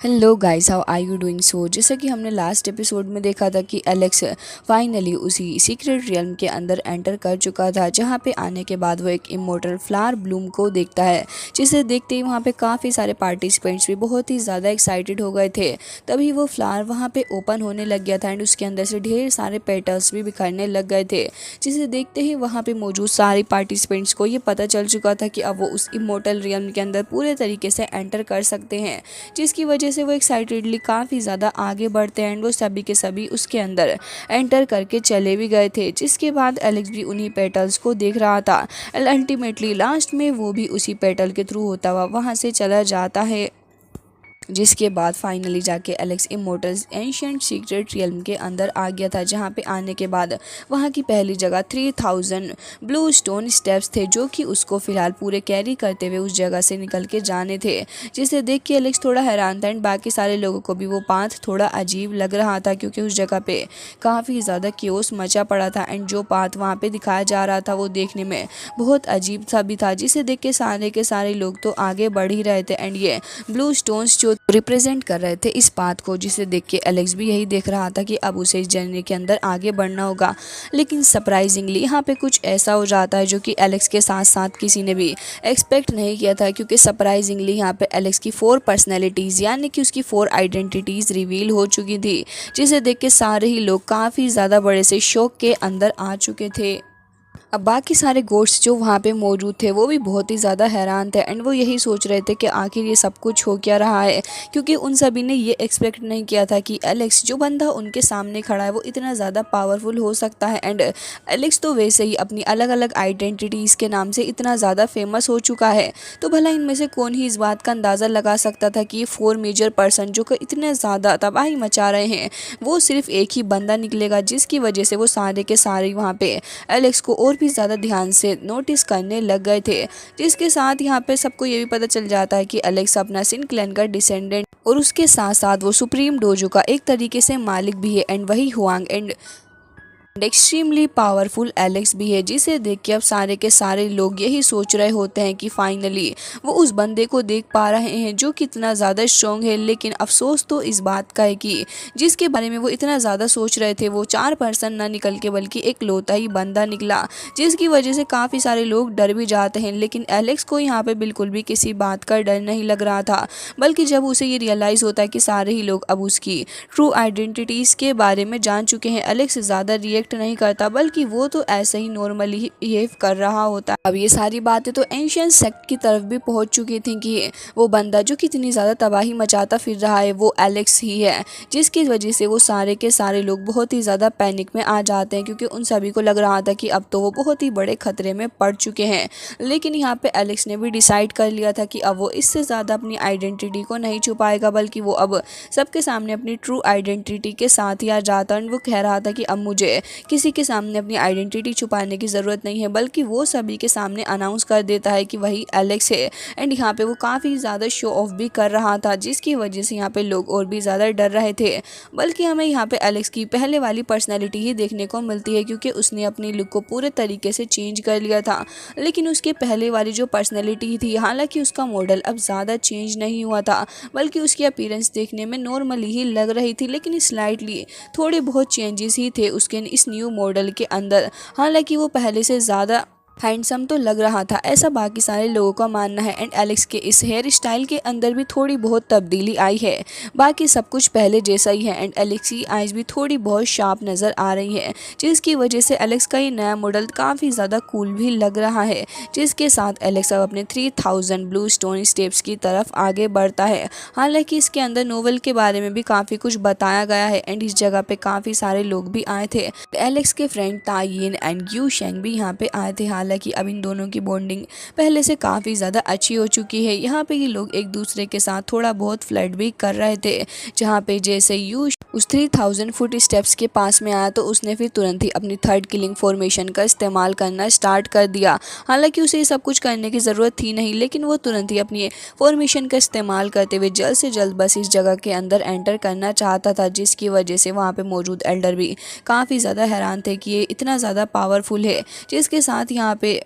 Hello guys, how are you doing? So जैसा कि हमने लास्ट एपिसोड में देखा था कि एलेक्स फाइनली उसी सीक्रेट रियल्म के अंदर एंटर कर चुका था, जहां पे आने के बाद वो एक इमोर्टल फ्लावर ब्लूम को देखता है, जिसे देखते ही वहां पे काफ़ी सारे पार्टिसिपेंट्स भी बहुत ही ज़्यादा एक्साइटेड हो गए थे। तभी वो फ्लावर वहां पे ओपन होने लग गया था एंड उसके अंदर से ढेर सारे पेटल्स भी बिखरने लग गए थे, जिसे देखते ही वहाँ पे मौजूद सारे पार्टिसिपेंट्स को ये पता चल चुका था कि अब वो उस इमोर्टल रियल्म के अंदर पूरे तरीके से एंटर कर सकते हैं, जिसकी वजह से वो एक्साइटेडली काफ़ी ज़्यादा आगे बढ़ते हैं एंड वो सभी के सभी उसके अंदर एंटर करके चले भी गए थे। जिसके बाद एलेक्स भी उन्हीं पेटल्स को देख रहा था एंड अल्टीमेटली लास्ट में वो भी उसी पेटल के थ्रू होता हुआ वहाँ से चला जाता है। जिसके बाद फाइनली जाके Alex immortals ancient secret realm के अंदर आ गया था, जहाँ पे आने के बाद वहाँ की पहली जगह 3000 ब्लू स्टोन स्टेप्स थे, जो कि उसको फिलहाल पूरे कैरी करते हुए उस जगह से निकल के जाने थे, जिसे देख के एलेक्स थोड़ा हैरान था एंड बाकी सारे लोगों को भी वो पाथ थोड़ा अजीब लग रहा था, क्योंकि उस जगह पे काफ़ी ज़्यादा क्योस मचा पड़ा था एंड जो पाथ वहाँ पे दिखाया जा रहा था वो देखने में बहुत अजीब सा भी था, जिसे देख के सारे लोग तो आगे बढ़ ही रहे थे एंड ये ब्लू स्टोन्स जो रिप्रेजेंट कर रहे थे इस बात को, जिसे देख के एलेक्स भी यही देख रहा था कि अब उसे इस जर्नी के अंदर आगे बढ़ना होगा। लेकिन सरप्राइजिंगली यहाँ पे कुछ ऐसा हो जाता है जो कि एलेक्स के साथ साथ किसी ने भी एक्सपेक्ट नहीं किया था, क्योंकि सरप्राइजिंगली यहाँ पे एलेक्स की 4 पर्सनैलिटीज़ यानी कि उसकी 4 आइडेंटिटीज़ रिवील हो चुकी थी, जिसे देख के सारे ही लोग काफ़ी ज़्यादा बड़े से शौक के अंदर आ चुके थे। अब बाकी सारे गोट्स जो वहाँ पे मौजूद थे वो भी बहुत ही ज़्यादा हैरान थे एंड वो यही सोच रहे थे कि आखिर ये सब कुछ हो क्या रहा है, क्योंकि उन सभी ने ये एक्सपेक्ट नहीं किया था कि एलेक्स जो बंदा उनके सामने खड़ा है वो इतना ज़्यादा पावरफुल हो सकता है। एंड एलेक्स तो वैसे ही अपनी अलग अलग आइडेंटिटीज़ के नाम से इतना ज़्यादा फेमस हो चुका है, तो भला इनमें से कौन ही इस बात का अंदाज़ा लगा सकता था कि ये 4 मेजर पर्सन जो कि इतने ज़्यादा तबाही मचा रहे हैं वो सिर्फ एक ही बंदा निकलेगा, जिसकी वजह से वो सारे के सारे वहाँ पे एलेक्स को और भी ज़्यादा ध्यान से नोटिस करने लग गए थे। जिसके साथ यहाँ पे सबको ये भी पता चल जाता है कि एलेक्स अपना सिन क्लैन का डिसेंडेंट और उसके साथ साथ वो सुप्रीम डोजो का एक तरीके से मालिक भी है एंड वही Huang and extremely powerful Alex भी है, जिसे देख के अब सारे के सारे लोग यही सोच रहे होते हैं कि फाइनली वो उस बंदे को देख पा रहे हैं जो कितना ज़्यादा स्ट्रॉन्ग है। लेकिन अफसोस तो इस बात का है कि जिसके बारे में वो इतना ज़्यादा सोच रहे थे वो 4 पर्सन ना निकल के बल्कि एक लौता ही बंदा निकला, जिसकी वजह से काफ़ी सारे लोग डर भी जाते हैं। लेकिन एलेक्स को यहाँ पे बिल्कुल भी किसी बात का डर नहीं लग रहा था, बल्कि जब उसे ये रियलाइज़ होता है कि सारे ही लोग अब उसकी ट्रू आइडेंटिटीज़ के बारे में जान चुके हैं, एलेक्स ज़्यादा रिएक्ट नहीं करता, बल्कि वो तो ऐसे ही नॉर्मली बिहेव कर रहा होता। अब ये सारी बातें तो एंशिएंट सेक्ट की तरफ भी पहुंच चुकी थी कि वो बंदा जो कितनी ज़्यादा तबाही मचाता फिर रहा है वो एलेक्स ही है, जिसकी वजह से वो सारे के सारे लोग बहुत ही ज़्यादा पैनिक में आ जाते हैं, क्योंकि उन सभी को लग रहा था कि अब तो वो बहुत ही बड़े खतरे में पड़ चुके हैं। लेकिन यहाँ पे एलेक्स ने भी डिसाइड कर लिया था कि अब वो इससे ज़्यादा अपनी आइडेंटिटी को नहीं छुपाएगा, बल्कि वो अब सबके सामने अपनी ट्रू आइडेंटिटी के साथ ही आ जाता है। वो कह रहा था कि अब मुझे किसी के सामने अपनी आइडेंटिटी छुपाने की ज़रूरत नहीं है, बल्कि वो सभी के सामने अनाउंस कर देता है कि वही एलेक्स है। एंड यहाँ पे वो काफ़ी ज़्यादा शो ऑफ भी कर रहा था, जिसकी वजह से यहाँ पे लोग और भी ज़्यादा डर रहे थे। बल्कि हमें यहाँ पे एलेक्स की पहले वाली पर्सनैलिटी ही देखने को मिलती है, क्योंकि उसने अपनी लुक को पूरे तरीके से चेंज कर लिया था। लेकिन उसके पहले वाली जो पर्सनैलिटी थी, हालांकि उसका मॉडल अब ज़्यादा चेंज नहीं हुआ था, बल्कि उसकी अपीयरेंस देखने में नॉर्मली ही लग रही थी, लेकिन स्लाइटली थोड़े बहुत चेंजेस ही थे उसके इस न्यू मॉडल के अंदर। हालांकि वो पहले से ज़्यादा हैंडसम तो लग रहा था, ऐसा बाकी सारे लोगों का मानना है। एंड एलेक्स के इस हेयर स्टाइल के अंदर भी थोड़ी बहुत तब्दीली आई है, बाकी सब कुछ पहले जैसा ही है। एंड एलेक्स की आइज़ भी थोड़ी बहुत शार्प नज़र आ रही है, जिसकी वजह से एलेक्स का ये नया मॉडल काफ़ी ज़्यादा कूल भी लग रहा है। जिसके साथ एलेक्स अब अपने 3000 ब्लू स्टोन स्टेप्स की तरफ आगे बढ़ता है। हालांकि इसके अंदर नोवेल के बारे में भी काफ़ी कुछ बताया गया है एंड इस जगह पे काफ़ी सारे लोग भी आए थे। एलेक्स के फ्रेंड तायिन एंड यू शेंग भी यहाँ पे आए थे। हालांकि अब इन दोनों की बॉन्डिंग पहले से काफ़ी ज़्यादा अच्छी हो चुकी है। यहाँ पे ये लोग एक दूसरे के साथ थोड़ा बहुत फ्लर्ट भी कर रहे थे, जहाँ पे जैसे यू उस 3000 फुट स्टेप्स के पास में आया तो उसने फिर तुरंत ही अपनी थर्ड किलिंग फॉर्मेशन का इस्तेमाल करना स्टार्ट कर दिया। हालांकि उसे ये सब कुछ करने की ज़रूरत थी नहीं, लेकिन वो तुरंत ही अपनी फॉर्मेशन का इस्तेमाल करते हुए जल्द से जल्द बस इस जगह के अंदर एंटर करना चाहता था, जिसकी वजह से वहाँ पे मौजूद एल्डर भी काफ़ी ज़्यादा हैरान थे कि ये इतना ज़्यादा पावरफुल है। जिसके साथ यहाँ पे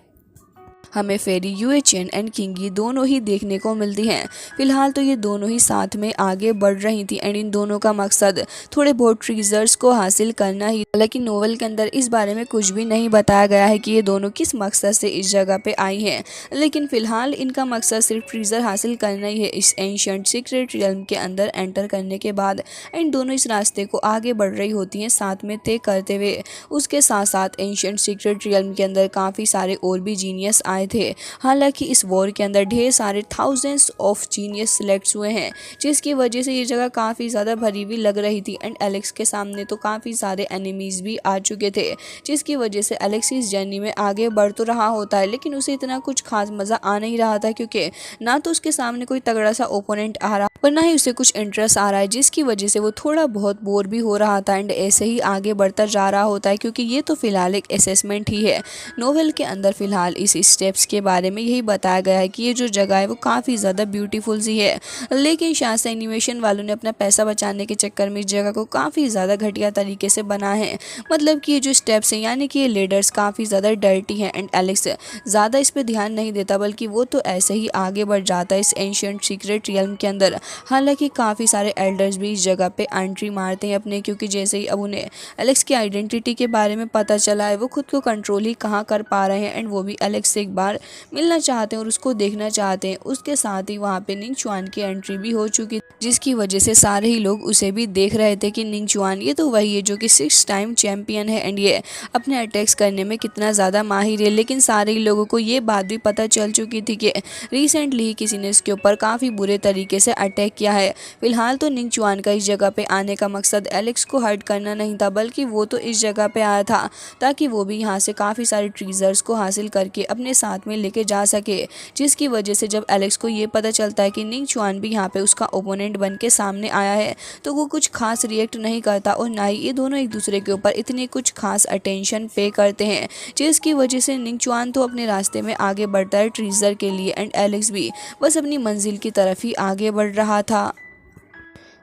हमें फेरी, यूएचएन एंड किंग ये दोनों ही देखने को मिलती हैं। फिलहाल तो ये दोनों ही साथ में आगे बढ़ रही थी एंड इन दोनों का मकसद थोड़े बहुत ट्रीजर्स को हासिल करना ही। हालांकि नोवेल के अंदर इस बारे में कुछ भी नहीं बताया गया है कि ये दोनों किस मकसद से इस जगह पे आई हैं, लेकिन फिलहाल इनका मकसद सिर्फ ट्रीजर हासिल करना ही है। इस एंशिएंट सीक्रेट रियल्म के अंदर एंटर करने के बाद इन दोनों इस रास्ते को आगे बढ़ रही होती हैं साथ में तय करते हुए। उसके साथ साथ एंशिएंट सीक्रेट रियल्म के अंदर काफ़ी सारे और भी जीनियस आए थे। हालांकि इस वॉर के अंदर ढेर सारे थाउजेंड्स ऑफ जीनियस सिलेक्ट हुए हैं, जिसकी वजह से ये जगह काफ़ी ज़्यादा भरी हुई लग रही थी एंड एलेक्स के सामने तो काफ़ी सारे एनिमीज भी आ चुके थे, जिसकी वजह से एलेक्स इस जर्नी में आगे बढ़ तो रहा होता है, लेकिन उसे इतना कुछ खास मज़ा आ नहीं रहा था क्योंकि ना तो उसके सामने कोई तगड़ा सा ओपोनेंट आ रहा और ना ही उसे कुछ इंटरेस्ट आ रहा है, जिसकी वजह से वो थोड़ा बहुत बोर भी हो रहा था एंड ऐसे ही आगे बढ़ता जा रहा होता है क्योंकि ये तो फिलहाल एक असेसमेंट ही है। नोवेल के अंदर फिलहाल इस स्टेप्स के बारे में यही बताया गया है कि ये जो जगह है वो काफ़ी ज़्यादा ब्यूटीफुल सी है, लेकिन शायद से एनिमेशन वालों ने अपना पैसा बचाने के चक्कर में इस जगह को काफ़ी ज़्यादा घटिया तरीके से बना है। मतलब कि ये जो स्टेप्स हैं यानी कि ये लेडर्स काफ़ी ज़्यादा डर्टी हैं एंड एलेक्स ज़्यादा इस पर ध्यान नहीं देता, बल्कि वो तो ऐसे ही आगे बढ़ जाता है इस एंशिएंट सीक्रेट रियल्म के अंदर। हालांकि काफ़ी सारे एल्डर्स भी इस जगह पे एंट्री मारते हैं अपने, क्योंकि जैसे ही अब उन्हें एलेक्स की आइडेंटिटी के बारे में पता चला है वो खुद को कंट्रोल ही कहाँ कर पा रहे हैं एंड वो भी एलेक्स से एक बार मिलना चाहते हैं और उसको देखना चाहते हैं। उसके साथ ही वहाँ पे निंग चुआन की एंट्री भी हो चुकी, जिसकी वजह से सारे ही लोग उसे भी देख रहे थे कि निंग चुआन ये तो वही है जो कि 6 टाइम चैंपियन है एंड ये अपने अटैक्स करने में कितना ज़्यादा माहिर है। लेकिन सारे ही लोगों को ये बात भी पता चल चुकी थी कि रिसेंटली ही किसी ने इसके ऊपर काफ़ी बुरे तरीके से अटैक किया है। फिलहाल तो निंग चुआन का इस जगह पे आने का मकसद एलेक्स को हर्ट करना नहीं था, बल्कि वो तो इस जगह पे आया था ताकि वो भी यहाँ से काफ़ी सारे ट्रीजर्स को हासिल करके अपने साथ में लेके जा सके, जिसकी वजह से जब एलेक्स को ये पता चलता है कि निंग चुआन भी यहाँ पे उसका ओपोनेंट बन के सामने आया है तो वो कुछ खास रिएक्ट नहीं करता और ना ही ये दोनों एक दूसरे के ऊपर इतने कुछ खास अटेंशन पे करते हैं, जिसकी वजह से निंग चुआन तो अपने रास्ते में आगे बढ़ता है ट्रीजर के लिए एंड एलेक्स भी बस अपनी मंजिल की तरफ ही आगे बढ़ रहा था।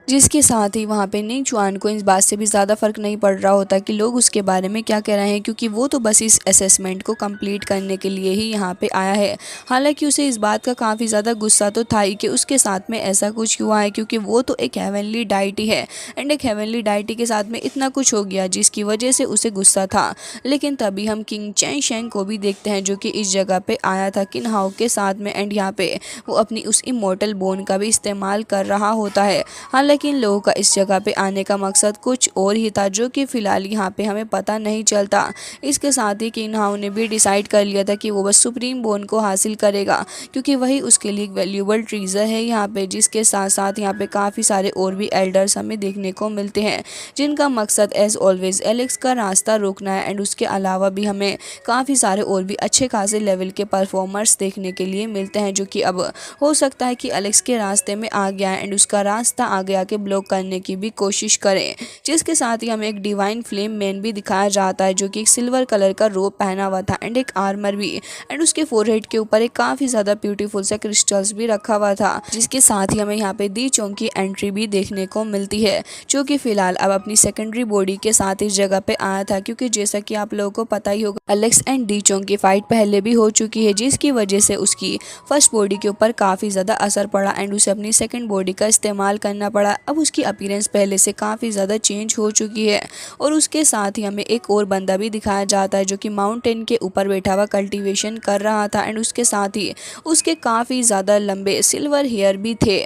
जिसके साथ ही वहाँ पे निंग चुआन को इस बात से भी ज़्यादा फ़र्क नहीं पड़ रहा होता कि लोग उसके बारे में क्या कह रहे हैं, क्योंकि वो तो बस इस असेसमेंट को कंप्लीट करने के लिए ही यहाँ पे आया है। हालांकि उसे इस बात का काफ़ी ज़्यादा गुस्सा तो था ही कि उसके साथ में ऐसा कुछ हुआ है, क्योंकि वो तो एक हेवनली डाइटी है एंड एक हेवनली डाइटी के साथ में इतना कुछ हो गया जिसकी वजह से उसे गुस्सा था। लेकिन तभी हम किंग चैन शेंग को भी देखते हैं जो कि इस जगह पर आया था किन हाउ के साथ में एंड यहाँ पे वो अपनी उस इमोर्टल बोन का भी इस्तेमाल कर रहा होता है। हालांकि इन लोगों का इस जगह पे आने का मकसद कुछ और ही था जो कि फ़िलहाल यहाँ पे हमें पता नहीं चलता। इसके साथ ही किन हाउ ने भी डिसाइड कर लिया था कि वो बस सुप्रीम बोन को हासिल करेगा, क्योंकि वही उसके लिए एक वैल्यूएबल ट्रीजर है यहाँ पे। जिसके साथ साथ यहाँ पे काफ़ी सारे और भी एल्डर्स हमें देखने को मिलते हैं जिनका मकसद एज ऑलवेज एलेक्स का रास्ता रोकना है एंड उसके अलावा भी हमें काफ़ी सारे और भी अच्छे खासे लेवल के परफॉर्मर्स देखने के लिए मिलते हैं, जो कि अब हो सकता है कि एलेक्स के रास्ते में आ गया एंड उसका रास्ता आगे आके ब्लॉक करने की भी कोशिश करें। जिसके साथ ही हमें एक डिवाइन फ्लेम मैन भी दिखाया जाता है जो कि एक सिल्वर कलर का रोब पहना हुआ था एंड एक आर्मर भी एंड उसके फोरहेड के ऊपर एक काफ़ी ज़्यादा ब्यूटीफुल सा क्रिस्टल्स भी रखा हुआ था। जिसके साथ ही हमें यहाँ पे दी चोंग की एंट्री भी देखने को मिलती है, जो कि फिलहाल अब अपनी सेकेंडरी बॉडी के साथ इस जगह पे आया था, क्योंकि जैसा कि आप लोगों को पता ही होगा एलेक्स एंड दी चोंग की फाइट पहले भी हो चुकी है, जिसकी वजह से उसकी फर्स्ट बॉडी के ऊपर काफ़ी ज़्यादा असर पड़ा एंड उसे अपनी सेकेंड बॉडी का इस्तेमाल करना पड़ा। अब उसकी अपीयरेंस पहले से काफ़ी ज़्यादा चेंज हो चुकी है और उसके साथ ही हमें एक और बंदा भी दिखाया जाता है जो कि माउंटेन के ऊपर बैठा हुआ कल्टीवेशन कर रहा था एंड उसके साथ ही उसके काफ़ी ज़्यादा लंबे सिल्वर हेयर भी थे।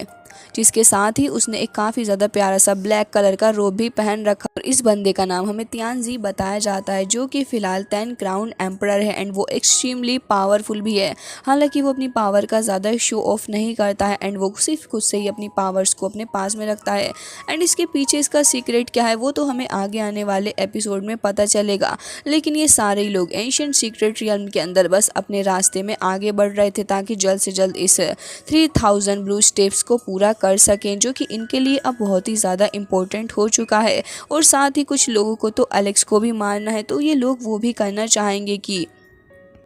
जिसके साथ ही उसने एक काफ़ी ज़्यादा प्यारा सा ब्लैक कलर का रोब भी पहन रखा और इस बंदे का नाम हमें तियानजी बताया जाता है, जो कि फ़िलहाल 10 क्राउन एम्परर है एंड वो एक्सट्रीमली पावरफुल भी है। हालांकि वो अपनी पावर का ज़्यादा शो ऑफ नहीं करता है एंड वो सिर्फ खुद से ही अपनी पावर्स को अपने पास में रखता है एंड इसके पीछे इसका सीक्रेट क्या है वो तो हमें आगे आने वाले एपिसोड में पता चलेगा। लेकिन ये सारे ही लोग एंशिएंट सीक्रेट रियल्म के अंदर बस अपने रास्ते में आगे बढ़ रहे थे ताकि जल्द से जल्द इस 3000 ब्लू स्टेप्स को पूरा कर सकें, जो कि इनके लिए अब बहुत ही ज़्यादा इम्पोर्टेंट हो चुका है। और साथ ही कुछ लोगों को तो एलेक्स को भी मारना है, तो ये लोग वो भी करना चाहेंगे कि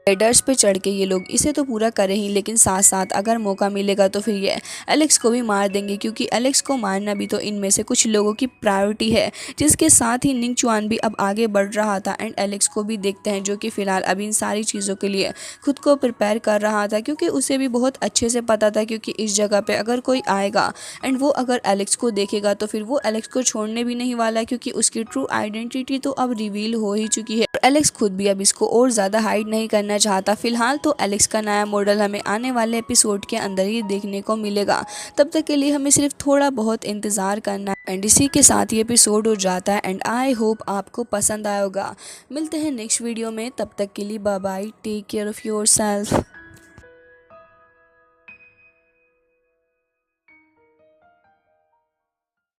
लेडर्स पे चढ़ के ये लोग इसे तो पूरा करें ही, लेकिन साथ साथ अगर मौका मिलेगा तो फिर ये एलेक्स को भी मार देंगे, क्योंकि एलेक्स को मारना भी तो इनमें से कुछ लोगों की प्रायोरिटी है। जिसके साथ ही निंग चुआन भी अब आगे बढ़ रहा था एंड एलेक्स को भी देखते हैं, जो कि फिलहाल अभी इन सारी चीज़ों के लिए खुद को प्रिपेयर कर रहा था, क्योंकि उसे भी बहुत अच्छे से पता था क्योंकि इस जगह पे अगर कोई आएगा एंड वो अगर एलेक्स को देखेगा तो फिर वो एलेक्स को छोड़ने भी नहीं वाला, क्योंकि उसकी ट्रू आइडेंटिटी तो अब रिवील हो ही चुकी है। एलेक्स खुद भी अब इसको और ज़्यादा हाइड नहीं करना चाहता। फिलहाल तो एलेक्स का नया मॉडल हमें आने वाले एपिसोड के अंदर ही देखने को मिलेगा। तब तक के लिए हमें सिर्फ थोड़ा बहुत इंतज़ार करना है एंड इसी के साथ ये एपिसोड हो जाता है एंड आई होप आपको पसंद आएगा। मिलते हैं नेक्स्ट वीडियो में, तब तक के लिए bye bye, take care of your self.